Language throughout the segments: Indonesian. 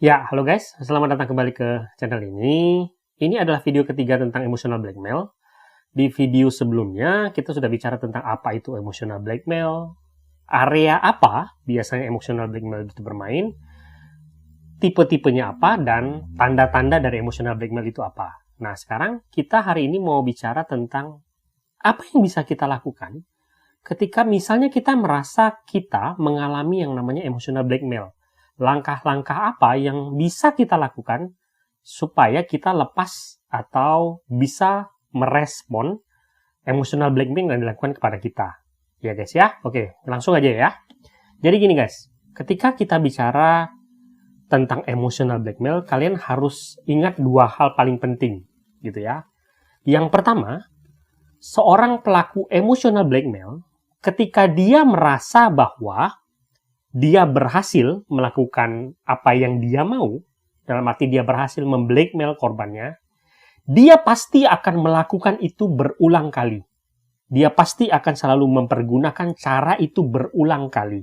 Ya, halo guys, selamat datang kembali ke channel ini. Ini adalah video ketiga tentang emotional blackmail. Di video sebelumnya, kita sudah bicara tentang apa itu emotional blackmail, area apa biasanya emotional blackmail itu bermain, tipe-tipenya apa, dan tanda-tanda dari emotional blackmail itu apa. Nah, sekarang kita hari ini mau bicara tentang apa yang bisa kita lakukan ketika misalnya kita merasa kita mengalami yang namanya emotional blackmail. Langkah-langkah apa yang bisa kita lakukan supaya kita lepas atau bisa merespon emotional blackmail yang dilakukan kepada kita. Ya guys ya, oke langsung aja ya. Jadi gini guys, ketika kita bicara tentang emotional blackmail, kalian harus ingat dua hal paling penting gitu ya. Yang pertama, seorang pelaku emotional blackmail ketika dia merasa bahwa dia berhasil melakukan apa yang dia mau, dalam arti dia berhasil memblackmail korbannya, dia pasti akan melakukan itu berulang kali. Dia pasti akan selalu mempergunakan cara itu berulang kali.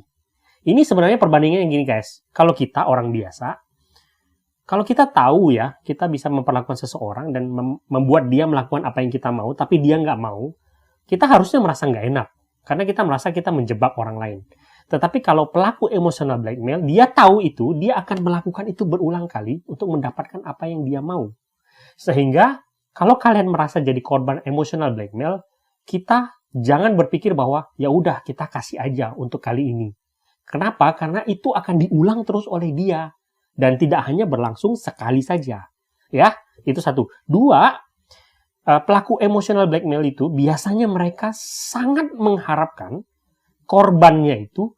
Ini sebenarnya perbandingan yang gini guys. Kalau kita orang biasa, kalau kita tahu ya, kita bisa memperlakukan seseorang dan membuat dia melakukan apa yang kita mau, tapi dia nggak mau, kita harusnya merasa nggak enak. Karena kita merasa kita menjebak orang lain. Tetapi kalau pelaku emotional blackmail, dia tahu itu, dia akan melakukan itu berulang kali untuk mendapatkan apa yang dia mau. Sehingga, kalau kalian merasa jadi korban emotional blackmail, kita jangan berpikir bahwa, ya udah kita kasih aja untuk kali ini. Kenapa? Karena itu akan diulang terus oleh dia. Dan tidak hanya berlangsung sekali saja. Ya, itu satu. Dua, pelaku emotional blackmail itu biasanya mereka sangat mengharapkan korbannya itu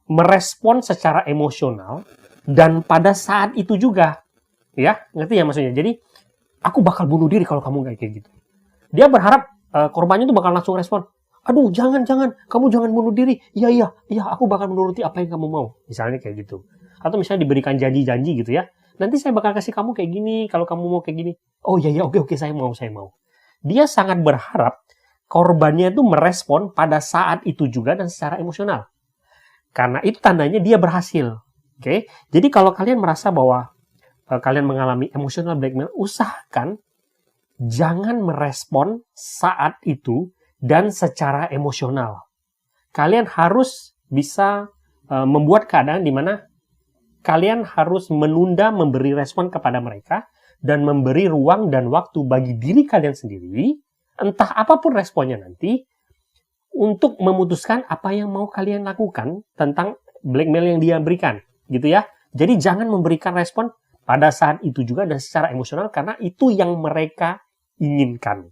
merespon secara emosional dan pada saat itu juga, ya ngerti ya maksudnya. Jadi aku bakal bunuh diri kalau kamu kayak gitu. Dia berharap korbannya itu bakal langsung respon. Aduh jangan kamu jangan bunuh diri. Iya aku bakal menuruti apa yang kamu mau. Misalnya kayak gitu. Atau misalnya diberikan janji-janji gitu ya. Nanti saya bakal kasih kamu kayak gini kalau kamu mau kayak gini. Oh iya oke saya mau. Dia sangat berharap korbannya itu merespon pada saat itu juga dan secara emosional. Karena itu tandanya dia berhasil. Oke? Jadi kalau kalian merasa bahwa kalian mengalami emotional blackmail, usahakan jangan merespon saat itu dan secara emosional. Kalian harus bisa membuat keadaan di mana kalian harus menunda memberi respon kepada mereka dan memberi ruang dan waktu bagi diri kalian sendiri, entah apapun responnya nanti, untuk memutuskan apa yang mau kalian lakukan tentang blackmail yang dia berikan, gitu ya. Jadi jangan memberikan respon pada saat itu juga dan secara emosional karena itu yang mereka inginkan,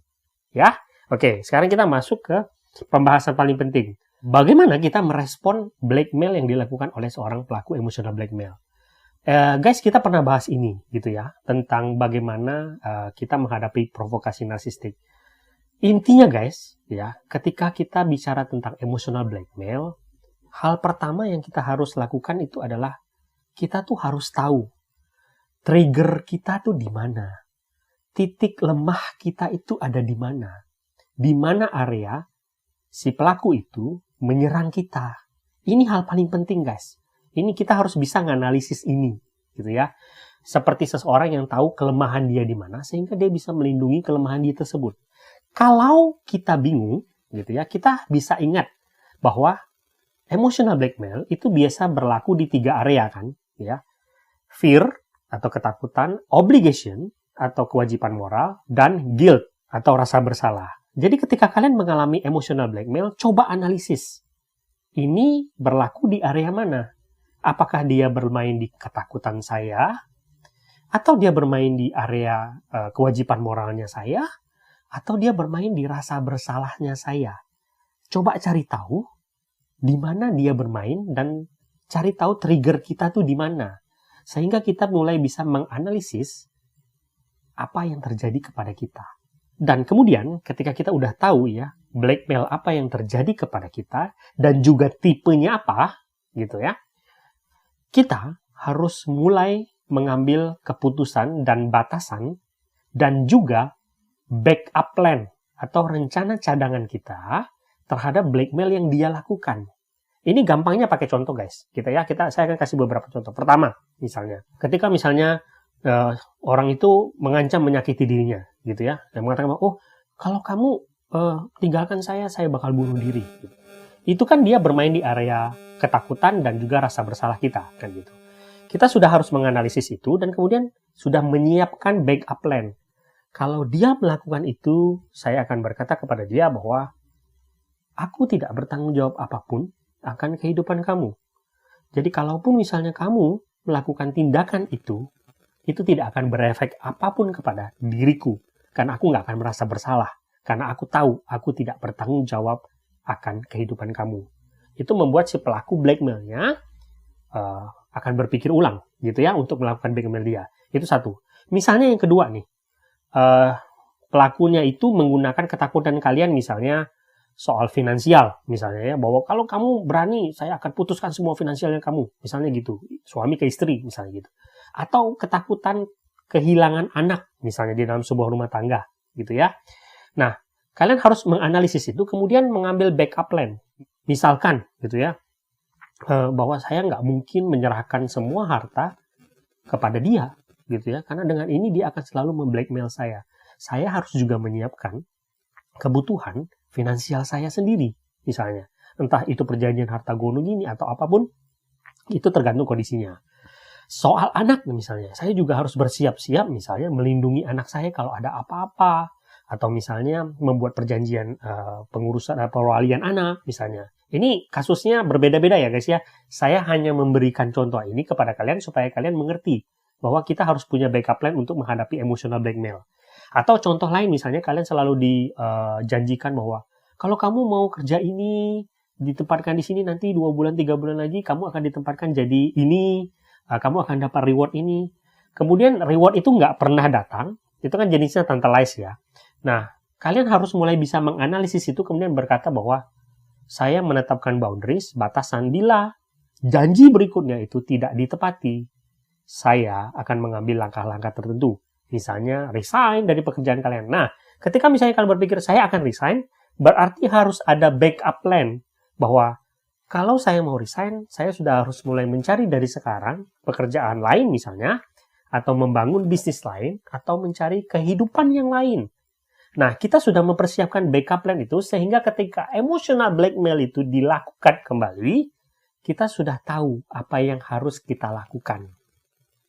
ya. Oke, sekarang kita masuk ke pembahasan paling penting. Bagaimana kita merespon blackmail yang dilakukan oleh seorang pelaku emosional blackmail? Guys, kita pernah bahas ini, gitu ya, tentang bagaimana kita menghadapi provokasi narsistik. Intinya guys, ya, ketika kita bicara tentang emotional blackmail, hal pertama yang kita harus lakukan itu adalah kita tuh harus tahu trigger kita tuh di mana. Titik lemah kita itu ada di mana. Di mana area si pelaku itu menyerang kita. Ini hal paling penting guys. Ini kita harus bisa nganalisis ini, gitu ya. Seperti seseorang yang tahu kelemahan dia di mana sehingga dia bisa melindungi kelemahan dia tersebut. Kalau kita bingung, gitu ya, kita bisa ingat bahwa emotional blackmail itu biasa berlaku di 3 area kan, ya. Fear atau ketakutan, obligation atau kewajiban moral, dan guilt atau rasa bersalah. Jadi ketika kalian mengalami emotional blackmail, coba analisis. Ini berlaku di area mana? Apakah dia bermain di ketakutan saya? Atau dia bermain di area kewajiban moralnya saya? Atau dia bermain di rasa bersalahnya saya. Coba cari tahu di mana dia bermain dan cari tahu trigger kita tuh di mana. Sehingga kita mulai bisa menganalisis apa yang terjadi kepada kita. Dan kemudian ketika kita udah tahu ya, blackmail apa yang terjadi kepada kita dan juga tipenya apa, gitu ya. Kita harus mulai mengambil keputusan dan batasan dan juga backup plan atau rencana cadangan kita terhadap blackmail yang dia lakukan. Ini gampangnya pakai contoh guys, saya akan kasih beberapa contoh. Pertama, misalnya, ketika misalnya orang itu mengancam menyakiti dirinya, gitu ya, dan mengatakan, oh kalau kamu tinggalkan saya bakal bunuh diri. Gitu. Itu kan dia bermain di area ketakutan dan juga rasa bersalah kita, kan gitu. Kita sudah harus menganalisis itu dan kemudian sudah menyiapkan backup plan. Kalau dia melakukan itu, saya akan berkata kepada dia bahwa aku tidak bertanggung jawab apapun akan kehidupan kamu. Jadi kalaupun misalnya kamu melakukan tindakan itu tidak akan berefek apapun kepada diriku. Karena aku nggak akan merasa bersalah. Karena aku tahu aku tidak bertanggung jawab akan kehidupan kamu. Itu membuat si pelaku blackmailnya akan berpikir ulang gitu ya untuk melakukan blackmail dia. Itu satu. Misalnya yang kedua nih, pelakunya itu menggunakan ketakutan kalian misalnya soal finansial misalnya ya, bahwa kalau kamu berani saya akan putuskan semua finansialnya kamu, misalnya gitu, suami ke istri misalnya gitu, atau ketakutan kehilangan anak misalnya di dalam sebuah rumah tangga gitu ya. Nah, kalian harus menganalisis itu kemudian mengambil backup plan, misalkan gitu ya, bahwa saya nggak mungkin menyerahkan semua harta kepada dia gitu ya, karena dengan ini dia akan selalu memblackmail saya harus juga menyiapkan kebutuhan finansial saya sendiri, misalnya. Entah itu perjanjian harta gono gini atau apapun, itu tergantung kondisinya. Soal anak misalnya, saya juga harus bersiap-siap misalnya melindungi anak saya kalau ada apa-apa, atau misalnya membuat perjanjian pengurusan perwalian anak misalnya. Ini kasusnya berbeda-beda ya guys ya. Saya hanya memberikan contoh ini kepada kalian supaya kalian mengerti bahwa kita harus punya backup plan untuk menghadapi emotional blackmail. Atau contoh lain misalnya kalian selalu dijanjikan bahwa kalau kamu mau kerja ini, ditempatkan di sini nanti 2 bulan, 3 bulan lagi kamu akan ditempatkan jadi ini, kamu akan dapat reward ini. Kemudian reward itu nggak pernah datang, itu kan jenisnya tantalize ya. Nah, kalian harus mulai bisa menganalisis itu kemudian berkata bahwa saya menetapkan boundaries, batasan, bila janji berikutnya itu tidak ditepati, saya akan mengambil langkah-langkah tertentu. Misalnya resign dari pekerjaan kalian. Nah, ketika misalnya kalian berpikir saya akan resign, berarti harus ada backup plan bahwa kalau saya mau resign, saya sudah harus mulai mencari dari sekarang pekerjaan lain misalnya, atau membangun bisnis lain, atau mencari kehidupan yang lain. Nah, kita sudah mempersiapkan backup plan itu sehingga ketika emotional blackmail itu dilakukan kembali, kita sudah tahu apa yang harus kita lakukan.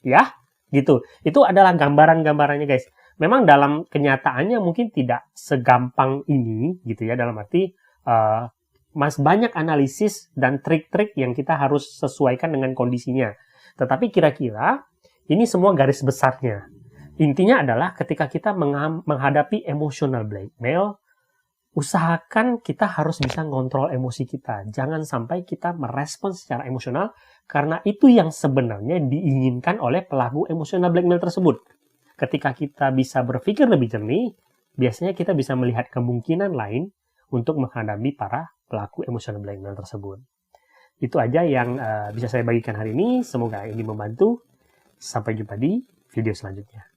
Ya? Gitu. Itu adalah gambaran-gambarannya guys. Memang dalam kenyataannya mungkin tidak segampang ini gitu ya, dalam arti mas banyak analisis dan trik-trik yang kita harus sesuaikan dengan kondisinya. Tetapi kira-kira ini semua garis besarnya. Intinya adalah ketika kita menghadapi emotional blackmail, usahakan kita harus bisa ngontrol emosi kita. Jangan sampai kita merespon secara emosional, karena itu yang sebenarnya diinginkan oleh pelaku emotional blackmail tersebut. Ketika kita bisa berpikir lebih jernih, biasanya kita bisa melihat kemungkinan lain untuk menghadapi para pelaku emotional blackmail tersebut. Itu aja yang bisa saya bagikan hari ini. Semoga ini membantu. Sampai jumpa di video selanjutnya.